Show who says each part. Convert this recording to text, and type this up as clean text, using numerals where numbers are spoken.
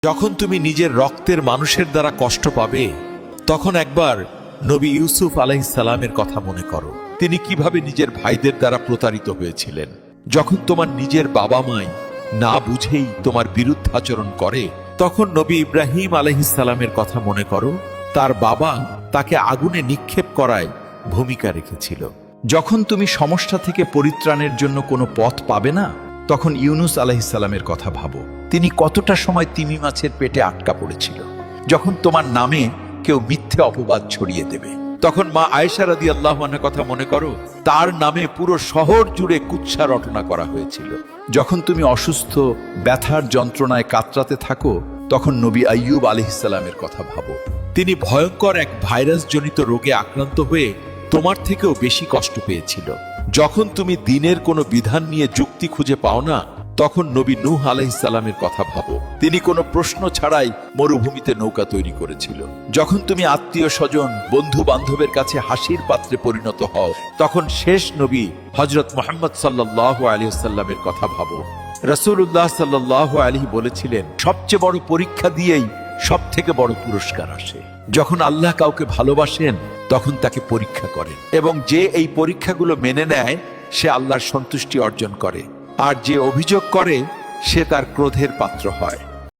Speaker 1: যখন তুমি নিজের রক্তের মানুষের দ্বারা কষ্ট পাবে, তখন একবার নবী ইউসুফ আলাইহিস সালামের কথা মনে করো। তিনি কিভাবে নিজের ভাইদের দ্বারা প্রতারিত হয়েছিলেন। যখন তোমার নিজের বাবা মাই না বুঝেই তোমার বিরুদ্ধাচরণ করে, তখন নবী ইব্রাহিম আলাইহিস সালামের কথা মনে করো। তার বাবা তাকে আগুনে নিক্ষেপ করায় ভূমিকা রেখেছিল।
Speaker 2: যখন তুমি সমস্যা থেকে পরিত্রাণের জন্য কোনো পথ পাবে না, তখন ইউনুস আলাইহিস সালামের কথা ভাবো। তিনি কতটা সময় তিমি মাছের পেটে আটকা পড়েছিল। যখন তোমার নামে কেউ মিথ্যে অপবাদ ছড়িয়ে দেবে,
Speaker 1: তখন মা আয়েশা রাদিয়াল্লাহু আনহার কথা মনে করো। তার নামে পুরো শহর জুড়ে কুৎসা রটনা করা হয়েছিল।
Speaker 2: যখন তুমি অসুস্থ, ব্যথার যন্ত্রণায় কাতরাতে থাকো, তখন নবী আইয়ুব আলাইহিস সালামের কথা ভাবো।
Speaker 1: তিনি ভয়ঙ্কর এক ভাইরাসজনিত রোগে আক্রান্ত হয়ে তোমার থেকেও বেশি কষ্ট পেয়েছিল। যখন তুমি দ্বীনের কোনো বিধান নিয়ে যুক্তি খুঁজে পাও না, তখন নবী নূহ আলাইহিস সালামের কথা ভাবো। তিনি কোনো প্রশ্ন ছাড়াই মরুভূমিতে নৌকা তৈরি করেছিল। যখন তুমি আত্মীয় স্বজন, বন্ধু বান্ধবের কাছে হাসির পাত্রে পরিণত হও, তখন শেষ নবী হযরত মুহাম্মদ সাল্লাল্লাহু আলাইহি ওয়াসাল্লামের কথা ভাবো। রাসূলুল্লাহ সাল্লাল্লাহু আলাইহি বলেছিলেন, সবচেয়ে বড় পরীক্ষা দিয়েই সবথেকে বড় পুরস্কার আসে। যখন আল্লাহ কাউকে ভালোবাসেন, তখন তাকে পরীক্ষা করেন, এবং যে এই পরীক্ষাগুলো মেনে নেয় সে আল্লাহর সন্তুষ্টি অর্জন করে, আর যে অভিযোগ করে সে তার ক্রোধের পাত্র হয়।